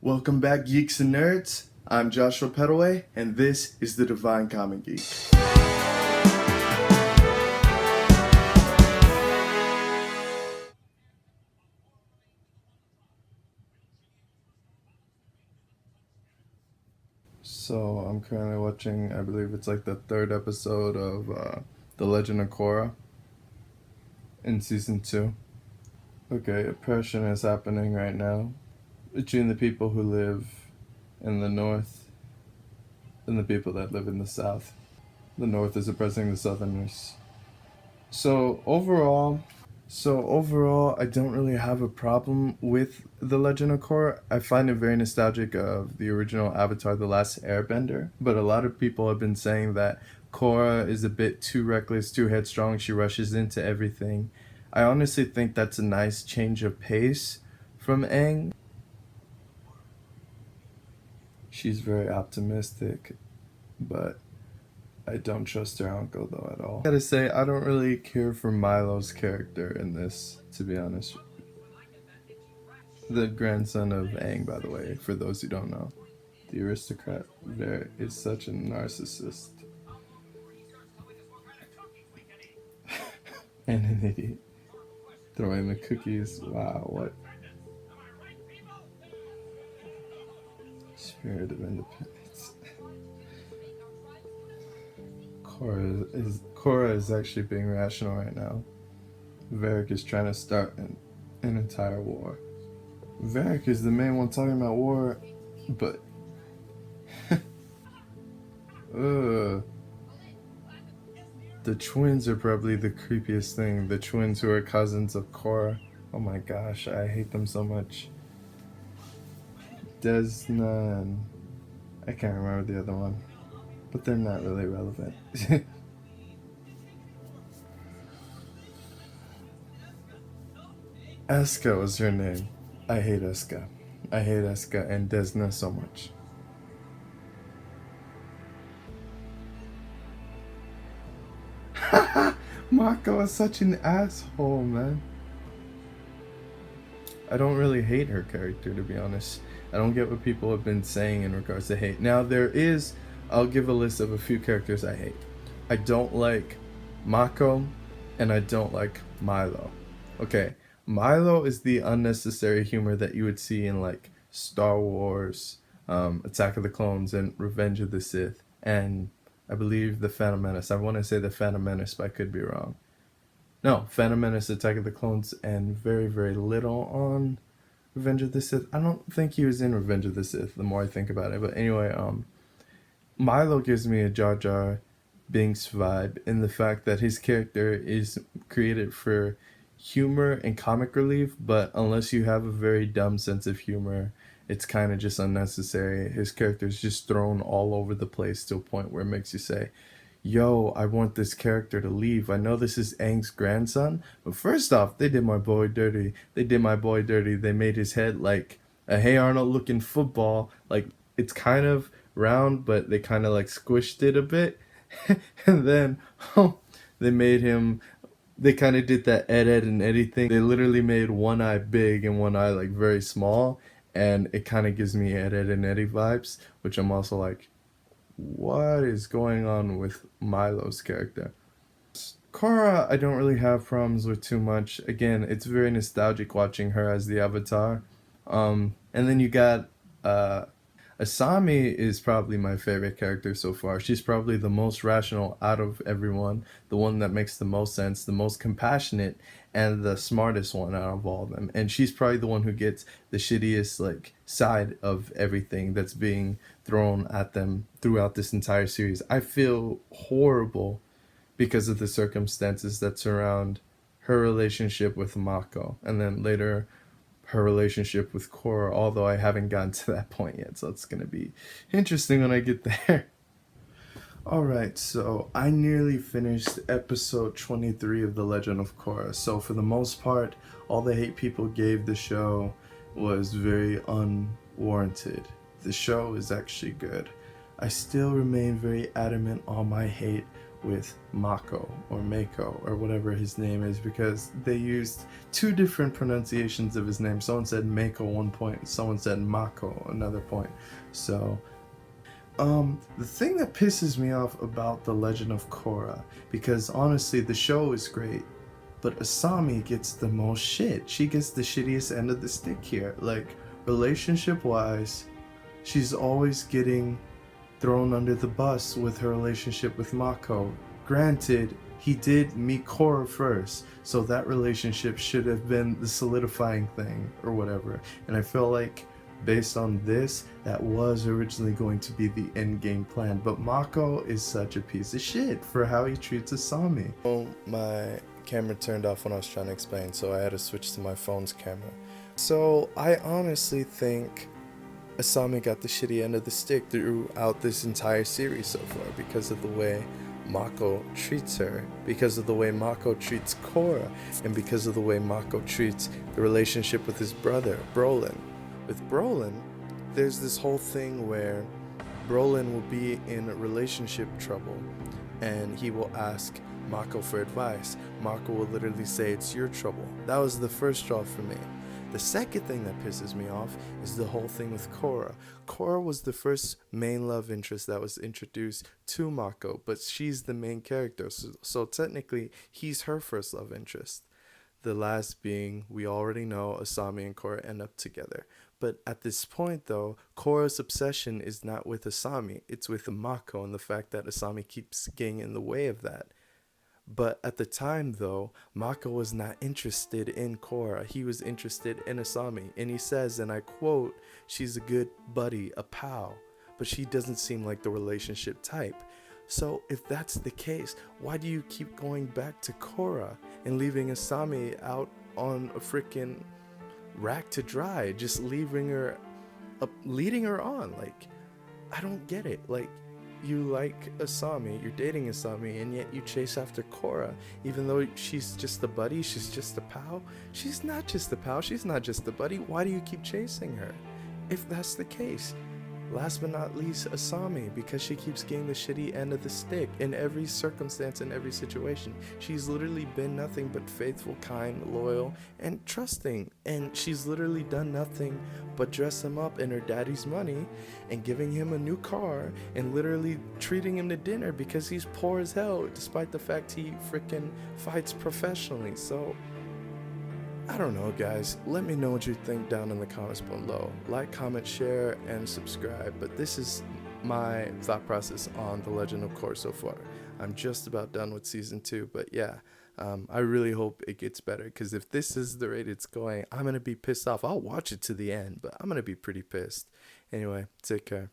Welcome back, geeks and nerds. I'm Joshua Pedaway, and this is the Divine Comic Geek. So I'm currently watching, I believe it's like the third episode of The Legend of Korra in season 2. Okay, oppression is happening right now between the people who live in the north and the people that live in the south. The north is oppressing the southerners. So overall, I don't really have a problem with The Legend of Korra. I find it very nostalgic of the original Avatar: The Last Airbender, but a lot of people have been saying that Korra is a bit too reckless, too headstrong, she rushes into everything. I honestly think that's a nice change of pace from Aang. She's very optimistic, but I don't trust her uncle though at all. I gotta say, I don't really care for Milo's character in this, to be honest. The grandson of Aang, by the way, for those who don't know. The aristocrat there is such a narcissist. And an idiot. Throwing the cookies, wow, what? Spirit of independence. Korra is actually being rational right now. Varric is trying to start an entire war. Varric is the main one talking about war, but the twins are probably the creepiest thing. The twins who are cousins of Korra. Oh my gosh, I hate them so much. Desna and I can't remember the other one, but they're not really relevant. Eska was her name. I hate Eska. I hate Eska and Desna so much. Mako is such an asshole, man. I don't really hate her character, to be honest. I don't get what people have been saying in regards to hate. Now, I'll give a list of a few characters I hate. I don't like Mako, and I don't like Milo. Okay, Milo is the unnecessary humor that you would see in like Star Wars, Attack of the Clones, and Revenge of the Sith, and I believe The Phantom Menace. I want to say The Phantom Menace, but I could be wrong. No, Phantom Menace, Attack of the Clones, and very, very little on Revenge of the Sith. I don't think he was in Revenge of the Sith, the more I think about it. But anyway, Milo gives me a Jar Jar Binks vibe in the fact that his character is created for humor and comic relief, but unless you have a very dumb sense of humor, it's kind of just unnecessary. His character is just thrown all over the place to a point where it makes you say, yo, I want this character to leave. I know this is Aang's grandson, but first off, they did my boy dirty. They made his head like a Hey Arnold looking football. Like, it's kind of round, but they kind of like squished it a bit. And then they kind of did that Ed and Eddie thing. They literally made one eye big and one eye like very small, and it kind of gives me Ed and Eddie vibes, which I'm also like, what is going on with Milo's character? Korra, I don't really have problems with too much. Again, it's very nostalgic watching her as the Avatar. And then you got Asami is probably my favorite character so far. She's probably the most rational out of everyone, the one that makes the most sense, the most compassionate, and the smartest one out of all of them. And she's probably the one who gets the shittiest like side of everything that's being thrown at them throughout this entire series. I feel horrible because of the circumstances that surround her relationship with Mako, and then later her relationship with Korra, although I haven't gotten to that point yet, so it's going to be interesting when I get there. Alright, so I nearly finished episode 23 of The Legend of Korra. So for the most part, all the hate people gave the show was very unwarranted. The show is actually good. I still remain very adamant on my hate with Mako or Mako or whatever his name is, because they used two different pronunciations of his name. Someone said Mako one point, someone said Mako another point. So the thing that pisses me off about The Legend of Korra, because honestly the show is great, but Asami gets the most shit. She gets the shittiest end of the stick here. Like, relationship wise, she's always getting thrown under the bus with her relationship with Mako. Granted, he did meet Korra first, so that relationship should have been the solidifying thing or whatever. And I feel like based on this, that was originally going to be the end game plan. But Mako is such a piece of shit for how he treats Asami. Oh, my camera turned off when I was trying to explain, so I had to switch to my phone's camera. So I honestly think Asami got the shitty end of the stick throughout this entire series so far, because of the way Mako treats her, because of the way Mako treats Korra, and because of the way Mako treats the relationship with his brother, Brolin. With Brolin, there's this whole thing where Brolin will be in relationship trouble and he will ask Mako for advice. Mako will literally say, "It's your trouble." That was the first straw for me. The second thing that pisses me off is the whole thing with Korra. Korra was the first main love interest that was introduced to Mako, but she's the main character, so technically he's her first love interest. The last being, we already know Asami and Korra end up together. But at this point though, Korra's obsession is not with Asami, it's with Mako, and the fact that Asami keeps getting in the way of that. But at the time though, Mako was not interested in Korra, he was interested in Asami. And he says, and I quote, "She's a good buddy, a pal, but she doesn't seem like the relationship type." So if that's the case, why do you keep going back to Korra and leaving Asami out on a freaking rack to dry, just leading her on? Like, I don't get it. Like, you like Asami, you're dating Asami, and yet you chase after Korra, even though she's just a buddy, she's just a pal. She's not just a pal, she's not just a buddy. Why do you keep chasing her if that's the case? Last but not least, Asami, because she keeps getting the shitty end of the stick in every circumstance, in every situation. She's literally been nothing but faithful, kind, loyal, and trusting. And she's literally done nothing but dress him up in her daddy's money and giving him a new car and literally treating him to dinner because he's poor as hell, despite the fact he freaking fights professionally. So I don't know, guys. Let me know what you think down in the comments below. Like, comment, share, and subscribe. But this is my thought process on The Legend of Korra so far. I'm just about done with season 2, but yeah, I really hope it gets better, because if this is the rate it's going, I'm gonna be pissed off. I'll watch it to the end, but I'm gonna be pretty pissed. Anyway, take care.